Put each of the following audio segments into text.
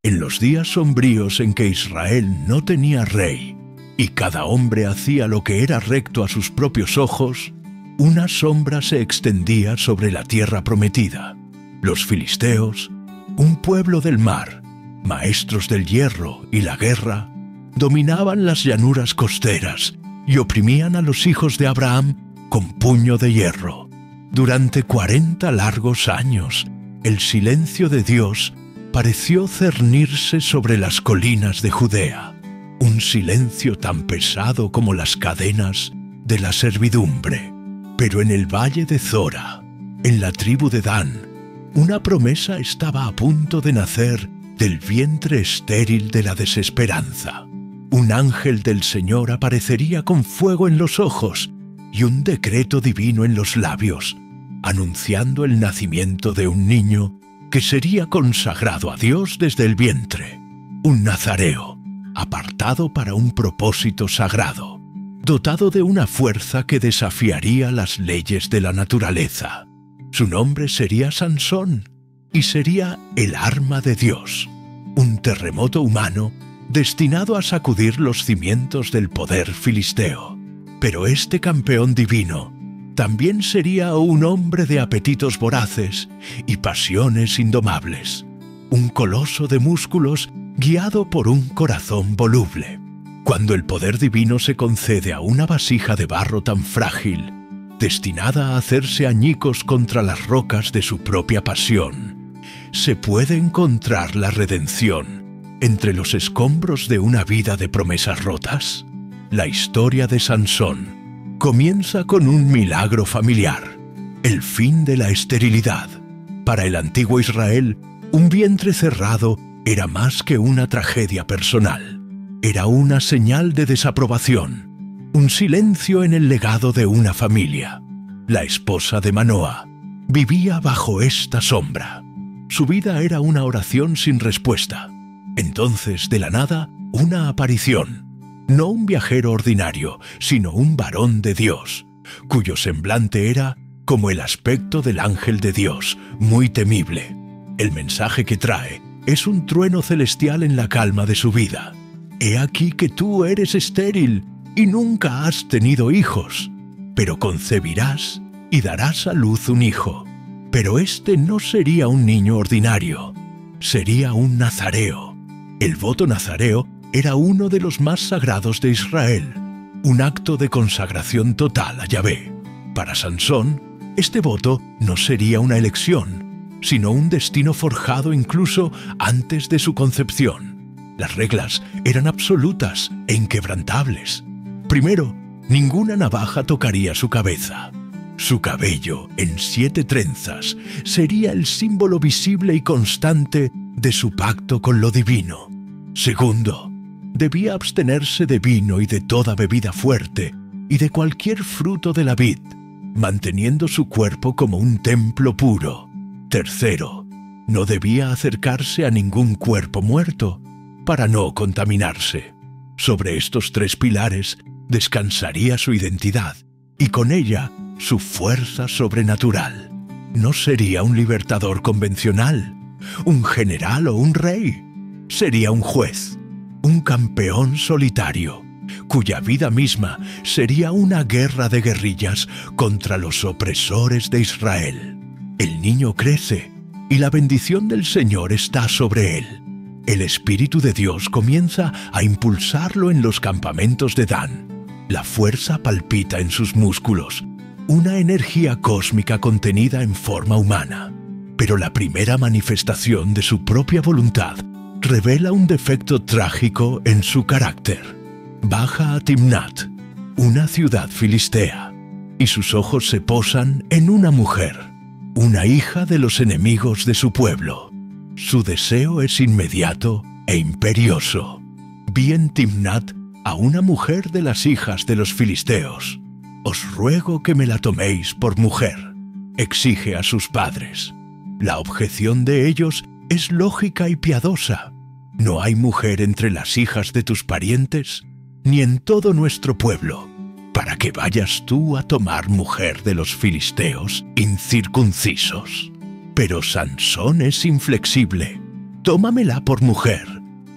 En los días sombríos en que Israel no tenía rey, y cada hombre hacía lo que era recto a sus propios ojos, una sombra se extendía sobre la tierra prometida. Los filisteos, un pueblo del mar, maestros del hierro y la guerra, dominaban las llanuras costeras y oprimían a los hijos de Abraham con puño de hierro. Durante 40 largos años, el silencio de Dios pareció cernirse sobre las colinas de Judea, un silencio tan pesado como las cadenas de la servidumbre. Pero en el valle de Zora, en la tribu de Dan, una promesa estaba a punto de nacer del vientre estéril de la desesperanza. Un ángel del Señor aparecería con fuego en los ojos y un decreto divino en los labios, anunciando el nacimiento de un niño que sería consagrado a Dios desde el vientre, un nazareo, apartado para un propósito sagrado, dotado de una fuerza que desafiaría las leyes de la naturaleza. Su nombre sería Sansón, y sería el arma de Dios, un terremoto humano destinado a sacudir los cimientos del poder filisteo. Pero este campeón divino también sería un hombre de apetitos voraces y pasiones indomables, un coloso de músculos guiado por un corazón voluble. Cuando el poder divino se concede a una vasija de barro tan frágil, destinada a hacerse añicos contra las rocas de su propia pasión, se puede encontrar la redención entre los escombros de una vida de promesas rotas. La historia de Sansón comienza con un milagro familiar, el fin de la esterilidad. Para el antiguo Israel, un vientre cerrado era más que una tragedia personal. Era una señal de desaprobación, un silencio en el legado de una familia. La esposa de Manoa vivía bajo esta sombra. Su vida era una oración sin respuesta. Entonces, de la nada, una aparición. No un viajero ordinario, sino un varón de Dios, cuyo semblante era como el aspecto del ángel de Dios, muy temible. El mensaje que trae es un trueno celestial en la calma de su vida. He aquí que tú eres estéril y nunca has tenido hijos, pero concebirás y darás a luz un hijo. Pero este no sería un niño ordinario, sería un nazareo. El voto nazareo era uno de los más sagrados de Israel, un acto de consagración total a Yahvé. Para Sansón, este voto no sería una elección, sino un destino forjado incluso antes de su concepción. Las reglas eran absolutas e inquebrantables. Primero, ninguna navaja tocaría su cabeza. Su cabello, en 7 trenzas, sería el símbolo visible y constante de su pacto con lo divino. Segundo, debía abstenerse de vino y de toda bebida fuerte y de cualquier fruto de la vid, manteniendo su cuerpo como un templo puro. Tercero, no debía acercarse a ningún cuerpo muerto para no contaminarse. Sobre estos 3 pilares descansaría su identidad y con ella su fuerza sobrenatural. No sería un libertador convencional, un general o un rey. Sería un juez, un campeón solitario, cuya vida misma sería una guerra de guerrillas contra los opresores de Israel. El niño crece y la bendición del Señor está sobre él. El Espíritu de Dios comienza a impulsarlo en los campamentos de Dan. La fuerza palpita en sus músculos, una energía cósmica contenida en forma humana. Pero la primera manifestación de su propia voluntad revela un defecto trágico en su carácter. Baja a Timnat, una ciudad filistea, y sus ojos se posan en una mujer, una hija de los enemigos de su pueblo. Su deseo es inmediato e imperioso. Vi en Timnat a una mujer de las hijas de los filisteos. Os ruego que me la toméis por mujer, exige a sus padres. La objeción de ellos es lógica y piadosa. No hay mujer entre las hijas de tus parientes, ni en todo nuestro pueblo, para que vayas tú a tomar mujer de los filisteos incircuncisos. Pero Sansón es inflexible. tómamela por mujer,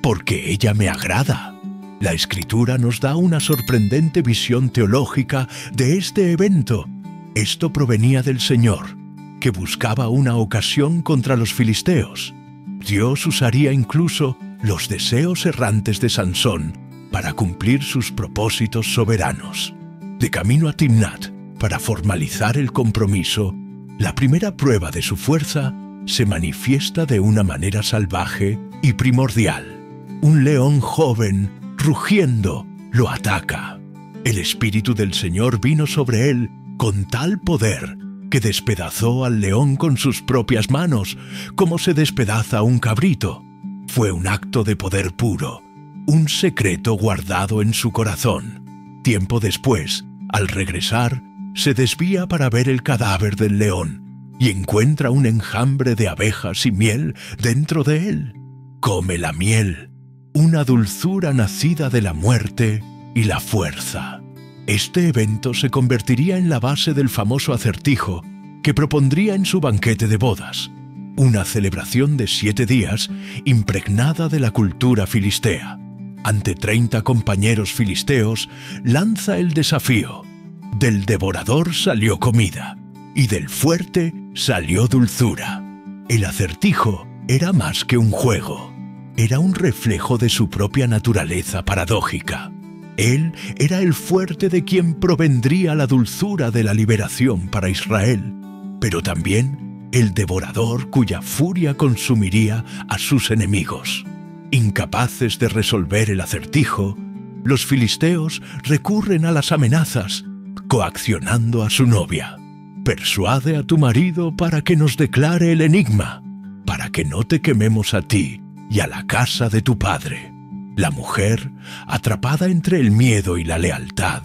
porque ella me agrada. La Escritura nos da una sorprendente visión teológica de este evento. Esto provenía del Señor, que buscaba una ocasión contra los filisteos. Dios usaría incluso los deseos errantes de Sansón para cumplir sus propósitos soberanos. De camino a Timnat, para formalizar el compromiso, la primera prueba de su fuerza se manifiesta de una manera salvaje y primordial. Un león joven, rugiendo, lo ataca. El Espíritu del Señor vino sobre él con tal poder que despedazó al león con sus propias manos, como se despedaza un cabrito. Fue un acto de poder puro, un secreto guardado en su corazón. Tiempo después, al regresar, se desvía para ver el cadáver del león y encuentra un enjambre de abejas y miel dentro de él. Come la miel, una dulzura nacida de la muerte y la fuerza. Este evento se convertiría en la base del famoso acertijo que propondría en su banquete de bodas, una celebración de 7 días impregnada de la cultura filistea. Ante 30 compañeros filisteos, lanza el desafío: del devorador salió comida, y del fuerte salió dulzura. El acertijo era más que un juego, era un reflejo de su propia naturaleza paradójica. Él era el fuerte de quien provendría la dulzura de la liberación para Israel, pero también el devorador cuya furia consumiría a sus enemigos. Incapaces de resolver el acertijo, los filisteos recurren a las amenazas, coaccionando a su novia. Persuade a tu marido para que nos declare el enigma, para que no te quememos a ti y a la casa de tu padre. La mujer, atrapada entre el miedo y la lealtad,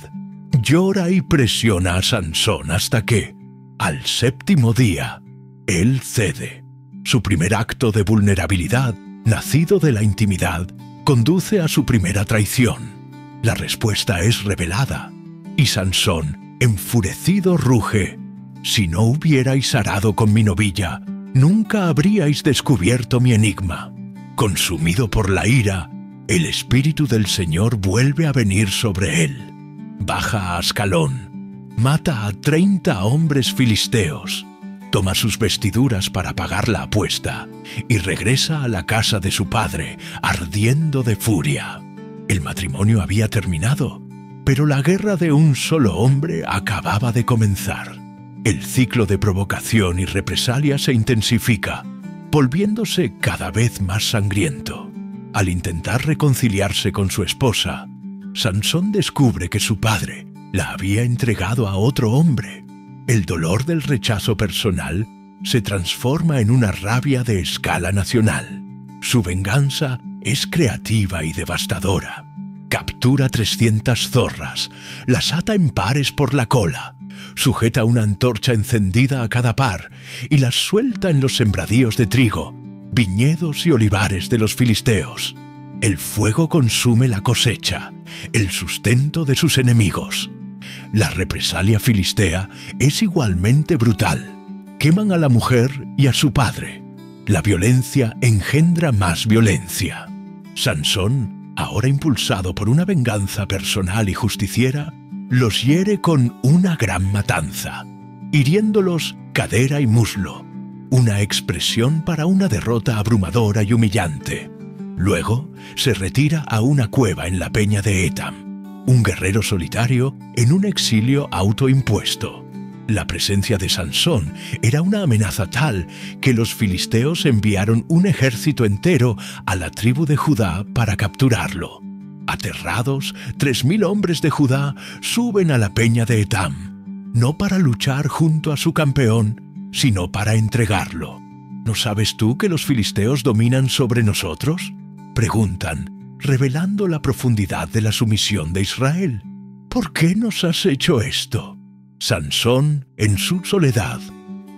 llora y presiona a Sansón hasta que, al 7º día, él cede. Su primer acto de vulnerabilidad, nacido de la intimidad, conduce a su primera traición. La respuesta es revelada, y Sansón, enfurecido, ruge: si no hubierais arado con mi novilla, nunca habríais descubierto mi enigma. Consumido por la ira, el Espíritu del Señor vuelve a venir sobre él. Baja a Ascalón, mata a 30 hombres filisteos, toma sus vestiduras para pagar la apuesta y regresa a la casa de su padre, ardiendo de furia. El matrimonio había terminado, pero la guerra de un solo hombre acababa de comenzar. El ciclo de provocación y represalia se intensifica, volviéndose cada vez más sangriento. Al intentar reconciliarse con su esposa, Sansón descubre que su padre la había entregado a otro hombre. El dolor del rechazo personal se transforma en una rabia de escala nacional. Su venganza es creativa y devastadora. Captura 300 zorras, las ata en pares por la cola, sujeta una antorcha encendida a cada par y las suelta en los sembradíos de trigo, viñedos y olivares de los filisteos. El fuego consume la cosecha, el sustento de sus enemigos. La represalia filistea es igualmente brutal. Queman a la mujer y a su padre. La violencia engendra más violencia. Sansón, ahora impulsado por una venganza personal y justiciera, los hiere con una gran matanza, hiriéndolos cadera y muslo, una expresión para una derrota abrumadora y humillante. Luego se retira a una cueva en la peña de Etam, un guerrero solitario en un exilio autoimpuesto. La presencia de Sansón era una amenaza tal que los filisteos enviaron un ejército entero a la tribu de Judá para capturarlo. Aterrados, 3000 hombres de Judá suben a la peña de Etam, no para luchar junto a su campeón, sino para entregarlo. ¿No sabes tú que los filisteos dominan sobre nosotros?, preguntan, revelando la profundidad de la sumisión de Israel. ¿Por qué nos has hecho esto? Sansón, en su soledad,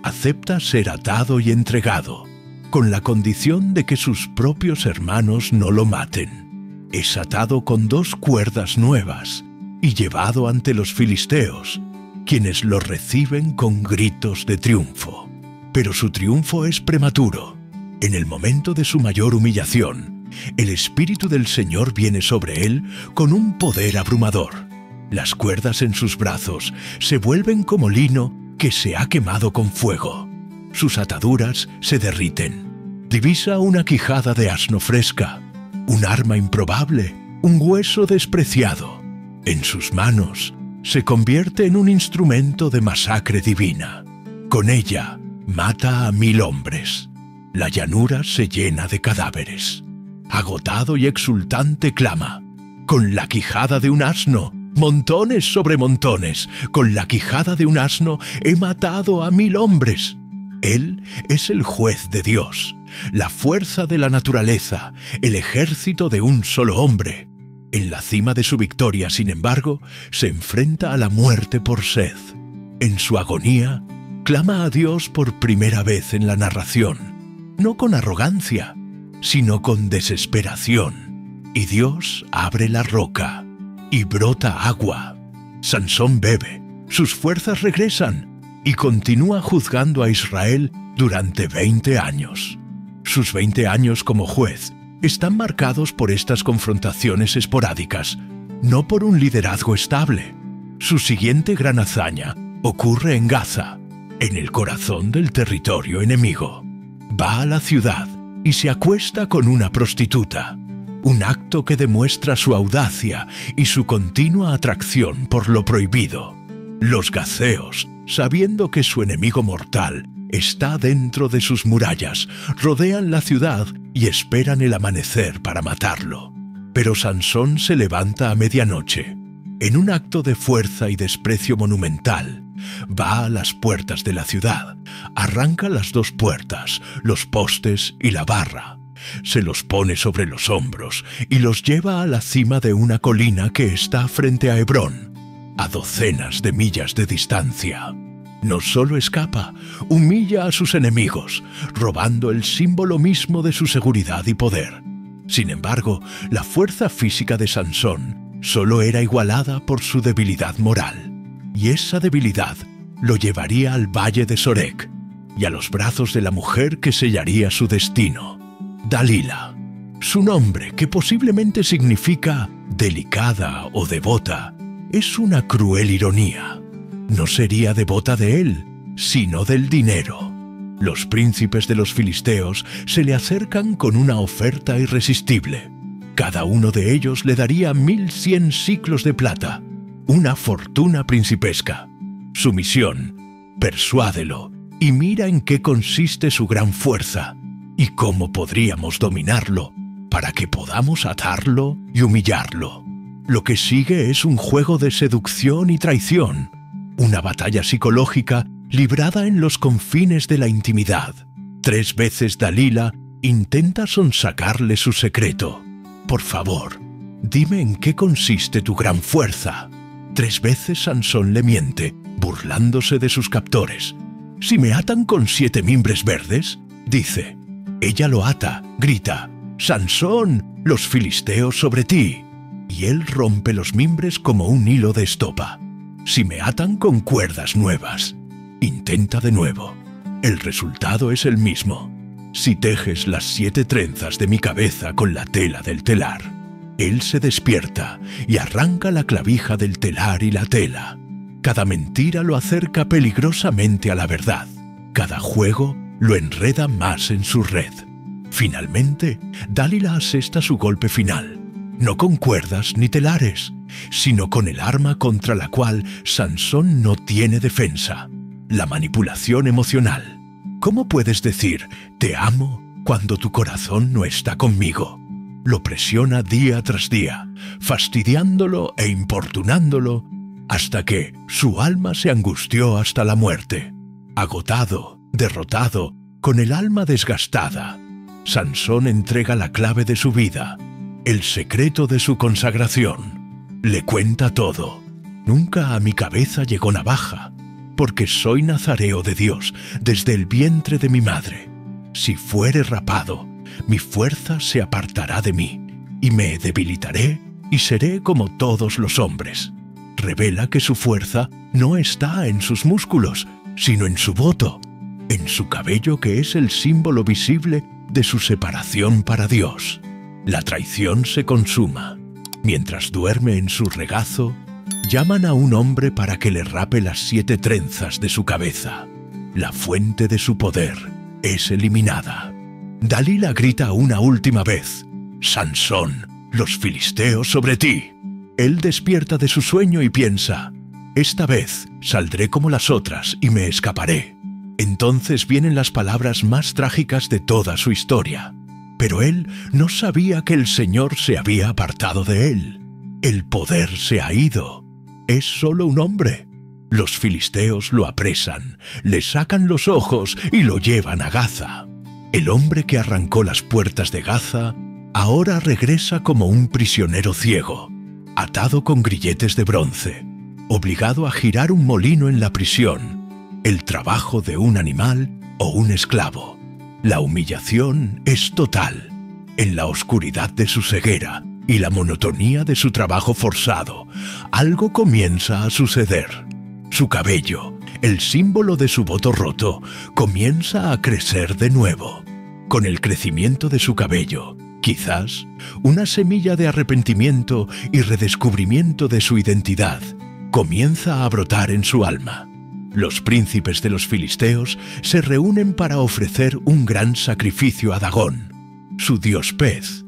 acepta ser atado y entregado, con la condición de que sus propios hermanos no lo maten. Es atado con 2 cuerdas nuevas y llevado ante los filisteos, quienes lo reciben con gritos de triunfo. Pero su triunfo es prematuro. En el momento de su mayor humillación, el Espíritu del Señor viene sobre él con un poder abrumador. Las cuerdas en sus brazos se vuelven como lino que se ha quemado con fuego. Sus ataduras se derriten. Divisa una quijada de asno fresca, un arma improbable, un hueso despreciado. En sus manos se convierte en un instrumento de masacre divina. Con ella mata a 1000 hombres. La llanura se llena de cadáveres. Agotado y exultante clama: con la quijada de un asno, montones sobre montones, con la quijada de un asno he matado a 1000 hombres. Él es el juez de Dios, la fuerza de la naturaleza, el ejército de un solo hombre. En la cima de su victoria, sin embargo, se enfrenta a la muerte por sed. En su agonía, clama a Dios por primera vez en la narración, no con arrogancia, sino con desesperación. Y Dios abre la roca y brota agua. Sansón bebe, sus fuerzas regresan y continúa juzgando a Israel durante 20 años. Sus 20 años como juez están marcados por estas confrontaciones esporádicas, no por un liderazgo estable. Su siguiente gran hazaña ocurre en Gaza, en el corazón del territorio enemigo. Va a la ciudad y se acuesta con una prostituta, un acto que demuestra su audacia y su continua atracción por lo prohibido. Los gazeos, sabiendo que su enemigo mortal está dentro de sus murallas, rodean la ciudad y esperan el amanecer para matarlo. Pero Sansón se levanta a medianoche. En un acto de fuerza y desprecio monumental, va a las puertas de la ciudad, arranca las 2 puertas, los postes y la barra, se los pone sobre los hombros y los lleva a la cima de una colina que está frente a Hebrón, a docenas de millas de distancia. No solo escapa, humilla a sus enemigos, robando el símbolo mismo de su seguridad y poder. Sin embargo, la fuerza física de Sansón solo era igualada por su debilidad moral. Y esa debilidad lo llevaría al valle de Sorek y a los brazos de la mujer que sellaría su destino, Dalila. Su nombre, que posiblemente significa delicada o devota, es una cruel ironía. No sería devota de él, sino del dinero. Los príncipes de los filisteos se le acercan con una oferta irresistible. Cada uno de ellos le daría 1100 siclos de plata, una fortuna principesca. Su misión: persuádelo y mira en qué consiste su gran fuerza y cómo podríamos dominarlo para que podamos atarlo y humillarlo. Lo que sigue es un juego de seducción y traición, una batalla psicológica librada en los confines de la intimidad. 3 veces Dalila intenta sonsacarle su secreto. Por favor, dime en qué consiste tu gran fuerza. 3 veces Sansón le miente, burlándose de sus captores. Si me atan con 7 mimbres verdes, dice. Ella lo ata, grita: Sansón, los filisteos sobre ti. Y él rompe los mimbres como un hilo de estopa. Si me atan con cuerdas nuevas, intenta de nuevo. El resultado es el mismo. Si tejes las 7 trenzas de mi cabeza con la tela del telar. Él se despierta y arranca la clavija del telar y la tela. Cada mentira lo acerca peligrosamente a la verdad. Cada juego lo enreda más en su red. Finalmente, Dalila asesta su golpe final, no con cuerdas ni telares, sino con el arma contra la cual Sansón no tiene defensa: la manipulación emocional. ¿Cómo puedes decir «te amo» cuando tu corazón no está conmigo? Lo presiona día tras día, fastidiándolo e importunándolo, hasta que su alma se angustió hasta la muerte. Agotado, derrotado, con el alma desgastada, Sansón entrega la clave de su vida, el secreto de su consagración. Le cuenta todo. Nunca a mi cabeza llegó navaja, porque soy nazareo de Dios desde el vientre de mi madre. Si fuere rapado, mi fuerza se apartará de mí, y me debilitaré y seré como todos los hombres. Revela que su fuerza no está en sus músculos, sino en su voto, en su cabello que es el símbolo visible de su separación para Dios. La traición se consuma. Mientras duerme en su regazo, llaman a un hombre para que le rape las 7 trenzas de su cabeza. La fuente de su poder es eliminada. Dalila grita una última vez: «Sansón, los filisteos sobre ti». Él despierta de su sueño y piensa: «Esta vez saldré como las otras y me escaparé». Entonces vienen las palabras más trágicas de toda su historia. Pero él no sabía que el Señor se había apartado de él. El poder se ha ido. Es solo un hombre. Los filisteos lo apresan, le sacan los ojos y lo llevan a Gaza. El hombre que arrancó las puertas de Gaza ahora regresa como un prisionero ciego, atado con grilletes de bronce, obligado a girar un molino en la prisión, el trabajo de un animal o un esclavo. La humillación es total. En la oscuridad de su ceguera y la monotonía de su trabajo forzado, algo comienza a suceder. Su cabello, el símbolo de su voto roto, comienza a crecer de nuevo. Con el crecimiento de su cabello, quizás, una semilla de arrepentimiento y redescubrimiento de su identidad comienza a brotar en su alma. Los príncipes de los filisteos se reúnen para ofrecer un gran sacrificio a Dagón, su dios pez,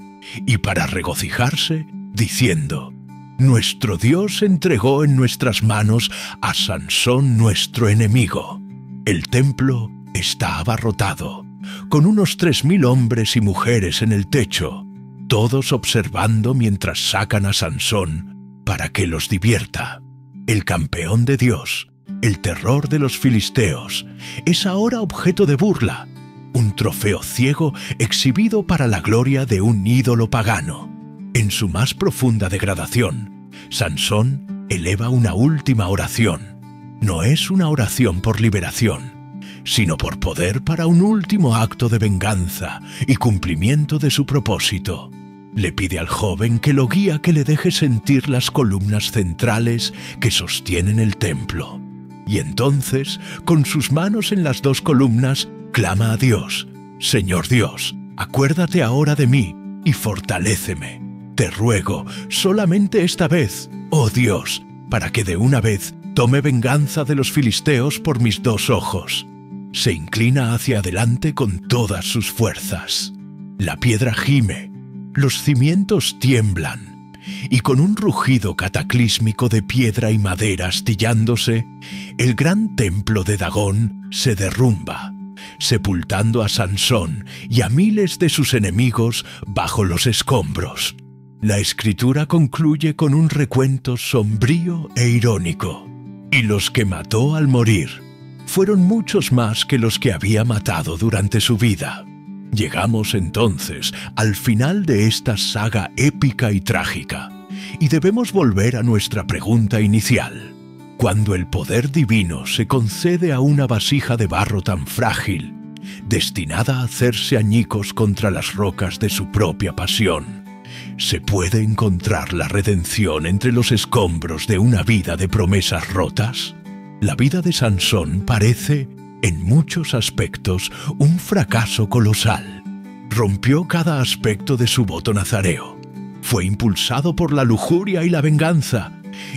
y para regocijarse, diciendo: «Nuestro Dios entregó en nuestras manos a Sansón nuestro enemigo». El templo está abarrotado, con unos 3000 hombres y mujeres en el techo, todos observando mientras sacan a Sansón para que los divierta. El campeón de Dios, el terror de los filisteos, es ahora objeto de burla, un trofeo ciego exhibido para la gloria de un ídolo pagano. En su más profunda degradación, Sansón eleva una última oración. No es una oración por liberación, sino por poder para un último acto de venganza y cumplimiento de su propósito. Le pide al joven que lo guíe, que le deje sentir las columnas centrales que sostienen el templo. Y entonces, con sus manos en las 2 columnas, clama a Dios: «Señor Dios, acuérdate ahora de mí y fortaléceme. Te ruego, solamente esta vez, oh Dios, para que de una vez tome venganza de los filisteos por mis 2 ojos». Se inclina hacia adelante con todas sus fuerzas. La piedra gime, los cimientos tiemblan, y con un rugido cataclísmico de piedra y madera astillándose, el gran templo de Dagón se derrumba, sepultando a Sansón y a miles de sus enemigos bajo los escombros. La escritura concluye con un recuento sombrío e irónico. Y los que mató al morir fueron muchos más que los que había matado durante su vida. Llegamos entonces al final de esta saga épica y trágica, y debemos volver a nuestra pregunta inicial. Cuando el poder divino se concede a una vasija de barro tan frágil, destinada a hacerse añicos contra las rocas de su propia pasión, ¿se puede encontrar la redención entre los escombros de una vida de promesas rotas? La vida de Sansón parece, en muchos aspectos, un fracaso colosal. Rompió cada aspecto de su voto nazareo. Fue impulsado por la lujuria y la venganza,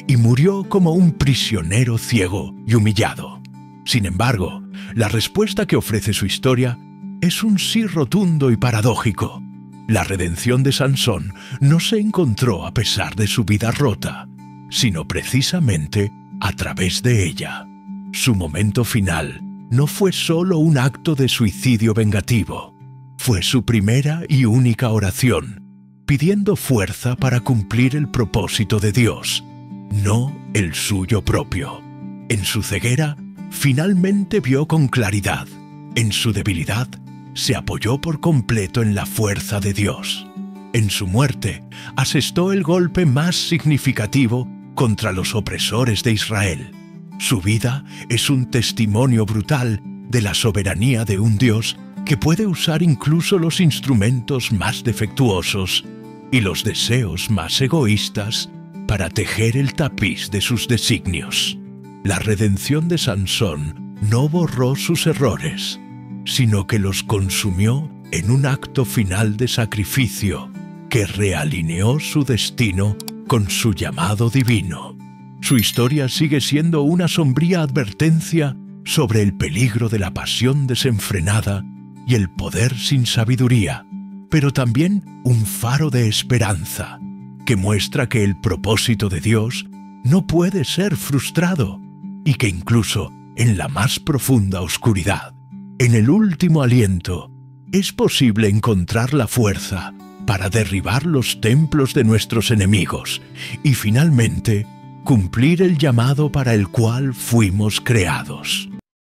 y murió como un prisionero ciego y humillado. Sin embargo, la respuesta que ofrece su historia es un sí rotundo y paradójico. La redención de Sansón no se encontró a pesar de su vida rota, sino precisamente a través de ella. Su momento final no fue solo un acto de suicidio vengativo, fue su primera y única oración, pidiendo fuerza para cumplir el propósito de Dios, no el suyo propio. En su ceguera, finalmente vio con claridad. En su debilidad, se apoyó por completo en la fuerza de Dios. En su muerte, asestó el golpe más significativo contra los opresores de Israel. Su vida es un testimonio brutal de la soberanía de un Dios que puede usar incluso los instrumentos más defectuosos y los deseos más egoístas para tejer el tapiz de sus designios. La redención de Sansón no borró sus errores, sino que los consumió en un acto final de sacrificio que realineó su destino con su llamado divino. Su historia sigue siendo una sombría advertencia sobre el peligro de la pasión desenfrenada y el poder sin sabiduría, pero también un faro de esperanza que muestra que el propósito de Dios no puede ser frustrado y que incluso en la más profunda oscuridad, en el último aliento, es posible encontrar la fuerza para derribar los templos de nuestros enemigos y finalmente cumplir el llamado para el cual fuimos creados.